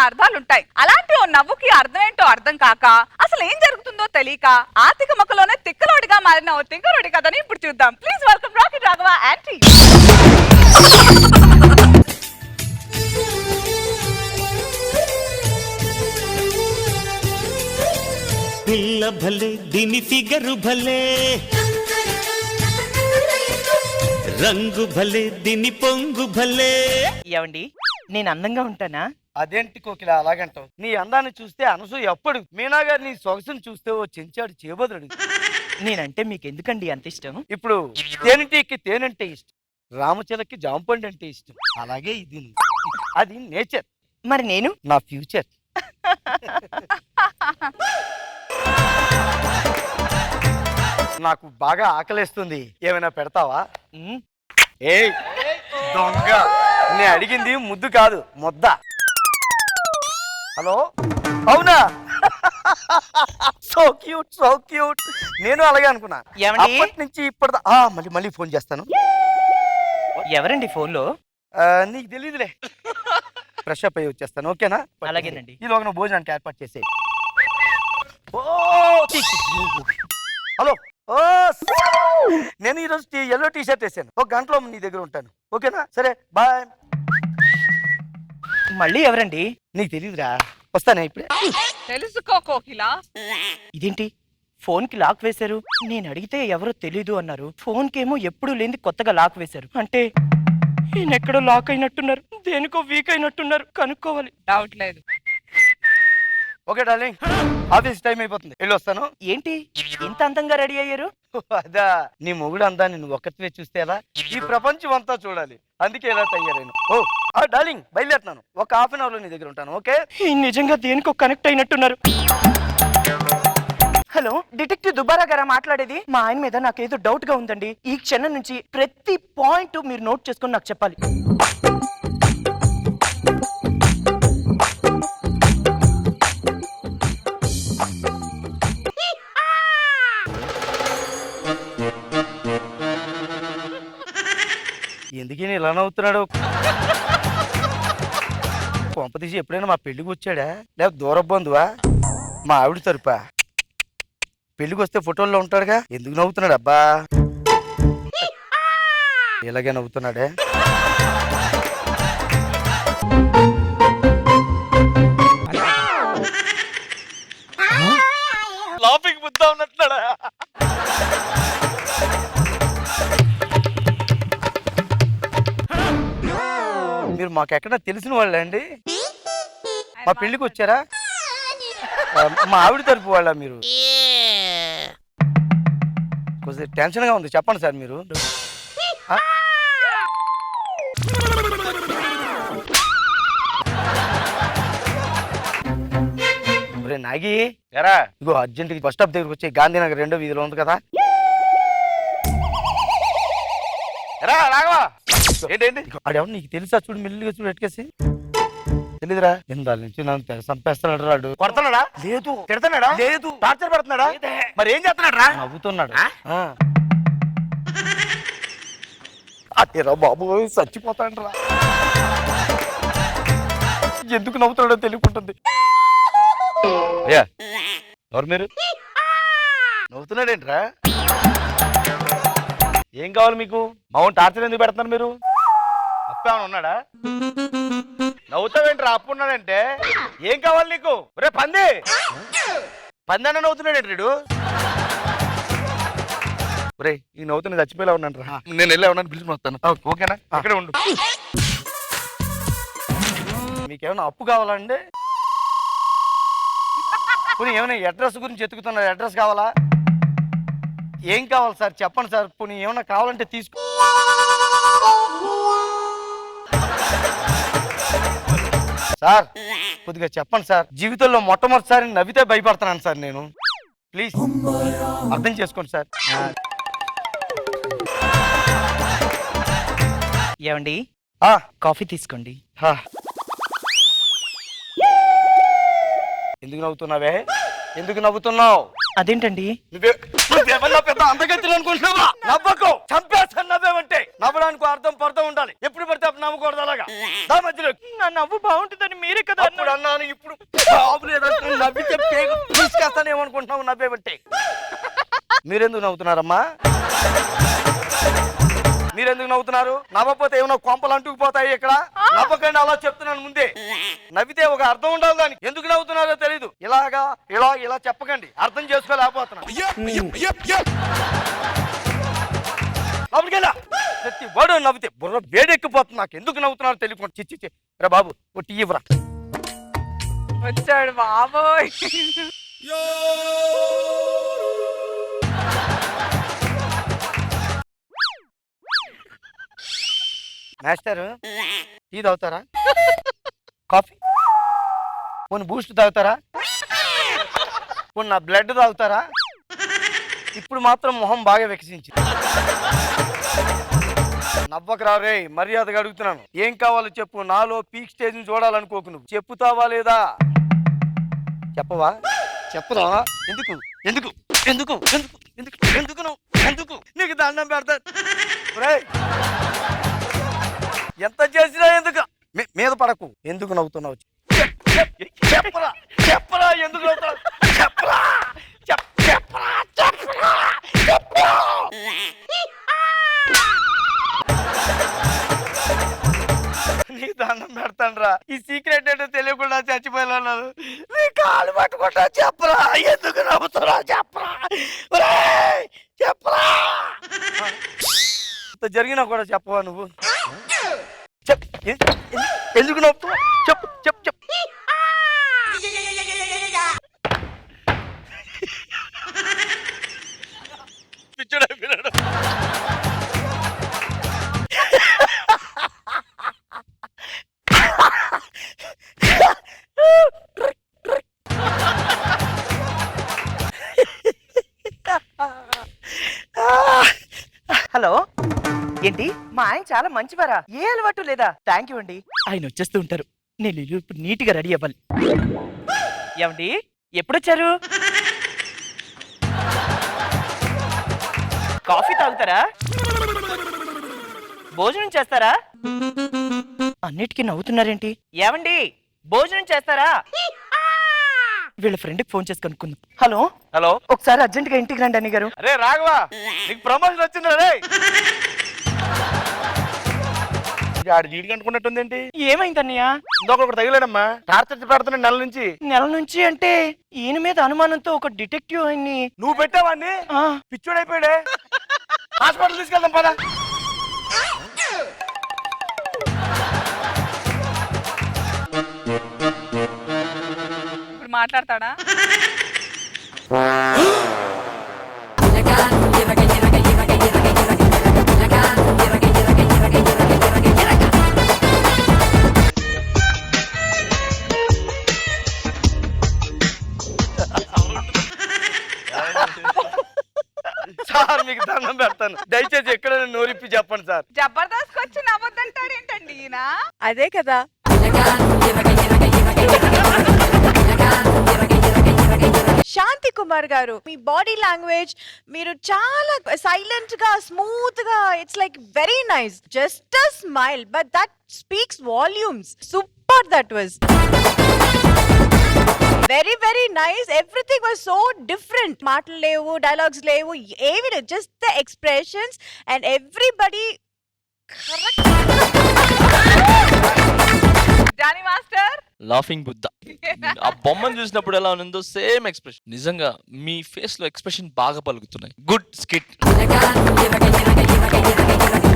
అర్థాలుంటాయి. అలాంటి ఓ నవ్వుకి అర్థం ఏంటో అర్థం కాక అసలు ఏం జరుగుతుందో తెలియక ఆర్థిక మొక్కలోనే తిక్కలోడిగా మారిన ఓ తిక్కలోడి కథని ఇప్పుడు చూద్దాం. Please welcome rocket Raghava aunty. పిల్ల భలే దీని ఫిగరు భలే, రంగు భలే దీని పొంగు భలే. ఏమండి నేను అందంగా ఉంటానా? అదేంటి కోకిల అలాగంటావు? నీ అందాన్ని చూస్తే అనసూయ ఎప్పుడు, మీనా గారు నీ సొగసును చూస్తే ఓ చెంచాడు చేబదుడు. నేనంటే మీకు ఎందుకండి అంత ఇష్టం? ఇప్పుడు తేనెటీకి తేనంటే ఇష్టం, రామచిలకి జాంపండు అంటే ఇష్టం, అలాగే ఇది అది నేచర్. మరి నేను నా ఫ్యూచర్. నాకు బాగా ఆకలేస్తుంది, ఏమైనా పెడతావా? ఏ దొంగ, నేను అడిగింది ముద్దు కాదు ముద్ద. హలో, అవునా? So cute so cute. నేను అలాగే అనుకున్నా. అప్పటి నుంచి ఇప్పటి మళ్ళీ ఫోన్ చేస్తాను. ఎవరండి ఫోన్లో? నీకు తెలియదులే. ఫ్రెష్ అప్ అయ్యి వచ్చేస్తాను, ఓకేనా? అలాగేనండి. ఈలోగా నువ్వు భోజనానికి ఏర్పాటు చేసే. హలో, నేను ఈరోజు ఎల్లో టీ షర్ట్ వేసాను, ఒక గంటలో నీ దగ్గర ఉంటాను, ఓకేనా? సరే బాయ్. మళ్ళీ ఎవరండి? నీకు తెలియదురా, వస్తానే ఇప్పుడే. తెలుసుకో కోకిల. ఇదేంటి ఫోన్ కి లాక్ వేశారు? నేను అడిగితే ఎవరో తెలీదు అన్నారు. ఫోన్ కేమో ఎప్పుడు లేని కొత్తగా లాక్ వేశారు. అంటే ఎక్కడో లాక్ అయినట్టున్నారు, దేనికో వీక్ అయినట్టున్నారు. కనుక్కోవాలి. డౌట్ లేదు. ఓకే డార్లింగ్, ఆఫీస్ టైం అయిపోతుంది, వెళ్ళి వస్తాను. ఏంటి ఇంత అందంగా రెడీ అయ్యారు? అదా, నీ మొగుడు అందాన్ని నువ్వు ఒక్కటివే చూస్తే ఎలా? ఈ ప్రపంచం అంతా చూడాలి, అందుకే ఎలా తయారైన. ఓ డార్లింగ్, బయలుదేరుతున్నాను, ఒక హాఫ్ అన్ అవర్ లో నీ దగ్గర ఉంటాను, ఓకే? నిజంగా దేనికో కనెక్ట్ అయినట్టున్నారు. హలో, డిటెక్టివ్ దుబారా గారా మాట్లాడేది? మా ఆయన మీద నాకేదో డౌట్ గా ఉందండి. ఈ క్షణం నుంచి ప్రతి పాయింట్ మీరు నోట్ చేసుకొని నాకు చెప్పాలి. ఎందుకని ఇలా నవ్వుతున్నాడు? కొంప తీసి ఎప్పుడైనా మా పెళ్లికి వచ్చాడా, లేకపోతే దూర బంధువా? మా ఆవిడ తరపా? పెళ్లికి వస్తే ఫోటోల్లో ఉంటాడుగా, ఎందుకు నవ్వుతున్నాడు అబ్బా? ఇలాగే నవ్వుతున్నాడే. లాఫింగ్ ముద్దా ఉన్నట్టున్నాడా? మీరు మాకెక్కడ తెలిసిన వాళ్ళే అండి? మా పెళ్లికి వచ్చారా? మా ఆవిడ తరపు వాళ్ళ మీరు? కొంచెం టెన్షన్ గా ఉంది, చెప్పండి సార్ మీరు. నాగి ఎరా, ఇగో అర్జెంట్ బస్ స్టాప్ దగ్గరకు వచ్చి గాంధీనగర్ 2వ వీధిలో ఉంది కదా. ఎరా రాఘవా, ఏంటండి ఆడెవరు నీకు తెలుసా? చూడు, మెల్లిగా చూడు, ఎట్టుకేసి. తెలీదురా? ఇందాల నుంచి నన్ను చంపేస్తున్నాడు. రాడు కొడుతున్నాడా? లేదు. తిడుతున్నాడా? లేదు. టార్చర్ పెడుతున్నాడా? మరి ఏం చేస్తున్నాడు రా? నవ్వుతున్నాడు. అదేరా బాబు, చచ్చిపోతాడు రా. ఎందుకు నవ్వుతున్నాడో తెలియకుంటుంది. ఎవరు మీరు? నవ్వుతున్నాడేంట్రా? ఏం కావాలి మీకు? మామూలు టార్చర్ ఎందుకు పెడుతున్నారు మీరు? అప్పేమన్నా ఉన్నాడా? నవ్వుతావేంట్రా? అప్పు ఉన్నాడంటే ఏం కావాలి నీకు? రే పంది, పంది అన్న నవ్వుతున్నాడేంటి రీడు? రే, ఈ నవ్వుతున్నా చచ్చిపోయేలా ఉన్నాను రా. నేను వెళ్ళా ఉన్నాను, పిలుచుకుని వస్తాను, ఓకేనా? అక్కడే ఉండు. మీకేమైనా అప్పు కావాలండి? పోనీ ఏమైనా అడ్రస్ గురించి ఎత్తుకుతున్నారు, అడ్రస్ కావాలా? ఏం కావాలి సార్ చెప్పండి సార్. పోనీ ఏమైనా కావాలంటే తీసుకో. సార్ కొద్దిగా చెప్పండి సార్. జీవితంలో మొట్టమొదటిసారి నవ్వితే భయపడుతున్నాను సార్ నేను. ప్లీజ్ అర్థం చేసుకోండి సార్. ఏమండి, కాఫీ తీసుకోండి. ఎందుకు నవ్వుతున్నావే? ఎందుకు నవ్వుతున్నావు? అదేంటండి? నువ్వేమన్నా పెద్ద అందగత్తులు అనుకుంటున్నావా? నవ్వకు, చంపేస్తాను నవ్వేమంటే. నవ్వడానికి అర్థం పర్థం ఉండాలి. ఎప్పుడు పడితే అప్పుడు నవ్వకూడదు అలాగా. దా మధ్యలో. నా నవ్వు బాగుంటుందని మీరే కదా అప్పుడు అన్నాను, ఇప్పుడు బాబు లేదంటే నవ్వితే పేగు తీసుకేస్తానేమనుకుంటున్నావు నవ్వేమంటే. మీరెందుకు నవ్వుతున్నారమ్మా? మీరెందుకు నవ్వుతున్నారు? నవ్వకపోతే ఏమన్నా కొంపలు అంటుకుపోతాయి ఇక్కడ. నవ్వకండి, అలా చెప్తున్నాను ముందే. నవ్వితే ఒక అర్థం ఉండాలి దానికి. ఎందుకు నవ్వుతున్నారో తెలీదు. ఇలాగా ఇలా ఇలా చెప్పకండి, అర్థం చేసుకోలేకపోతున్నాను. ప్రతి వాడు నవ్వితే బుర్ర వేడెక్కిపోతుంది. నాకు ఎందుకు నవ్వుతున్నారో తెలియకుండా చిచ్చి రా బాబు ఓ టీ ఇవ్వరా. వచ్చాడు బాబోయ్. మాస్టర్ టీ తాగుతారా? కాఫీ? పోనీ బూస్ట్ తాగుతారా? పోనీ నా బ్లడ్ తాగుతారా? ఇప్పుడు మాత్రం మొహం బాగా వికసించింది. నవ్వకరా రే, మర్యాదగా అడుగుతున్నాను. ఏం కావాలో చెప్పు. నాలో పీక్ స్టేజ్ ని చూడాలనుకోకు. నువ్వు చెప్పుతావా లేదా? చెప్పవా? చెప్పరా? ఎందుకు ఎందుకు ఎందుకు ఎందుకు ఎందుకు ఎందుకు నువ్వు ఎందుకు? నీకు దండం పెడతా. ఎంత చేసినా ఎందుకు మీద పడకు. ఎందుకు నవ్వుతున్నావు? చెప్పరా చెప్పరా ఎందుకు నవ్వుతున్నావు? చెప్పరా చెప్పరా చెప్పరా చెప్పరా. నీ దండం పెడతాను రా. ఈ సీక్రెట్ ఏంటో తెలియకుండా చచ్చిపోయాను. నీ కాలు పట్టుకుంటా. చెప్పరా ఎందుకు నవ్వుతున్నా? చెప్పరా చెప్పరా. ఇంత జరిగినా కూడా చెప్పవా నువ్వు? ఎందుకు నవ్వుతున్నా? చెప్పు చెప్పు చెప్పు. పిచ్చుడైపోయినాడు. హలో, ఏంటి మా ఆయన చాలా మంచివారా? ఏ అలవాటు లేదా? థ్యాంక్ యూ అండి. ఆయన వచ్చేస్తూ ఉంటారు. నేను ఇప్పుడు నీట్ గా రెడీ అవ్వాలి. ఏమండి ఎప్పుడొచ్చారు? కాఫీ తాగుతారా? భోజనం చేస్తారా? అన్నిటికీ నవ్వుతున్నారేంటి? ఏమండి భోజనం చేస్తారా? వీళ్ళ ఫ్రెండ్కి ఫోన్ చేసి కనుక్కుందాం. హలో హలో, ఒకసారి అర్జెంట్ గా ఇంటికి రండి అన్ని గారు. అరే రాఘవా, నీకు ప్రమోషన్ వచ్చిందా రే? ఆడు జీడికి అనుకున్నట్టుందేంటి? ఏమైంది అన్నయ్య? ఇంకొకటి తగిలాడమ్మా. టార్చర్ పెడుతున్నా నెల నుంచి. నెల నుంచి అంటే ఈయన మీద అనుమానంతో ఒక డిటెక్టివ్ ఆయన్ని. నువ్వు పెట్టావాన్ని? ఆ, పిచ్చోడైపోయాడే. హాస్పిటల్ తీసుకెళ్దాం పదా. ఇప్పుడు మాట్లాడతాడా? సార్ మీకు దండం పెడతాను, దయచేసి ఎక్కడైనా నోరిప్పి చెప్పండి సార్. జబర్దస్త్ వచ్చి నవ్వొద్దంటాడు ఏంటండి ఈయన? అదే కదా. శాంతి కుమార్ గారు, మీ బాడీ లాంగ్వేజ్ మీరు చాలా సైలెంట్ గా స్మూత్ గా, it's like very nice. Just a smile but that speaks volumes. Super, that was very very nice. Everything was so different. మాటలు లేవు, డైలాగ్స్ లేవు, ఏవి లేవు, just the expressions and everybody. Jani master laughing Buddha. ఆ బొమ్మను చూసినప్పుడు ఎలా ఉందో సేమ్ ఎక్స్ప్రెషన్. నిజంగా మీ ఫేస్ లో ఎక్స్ప్రెషన్ బాగా పలుకుతున్నాయి. Good skit.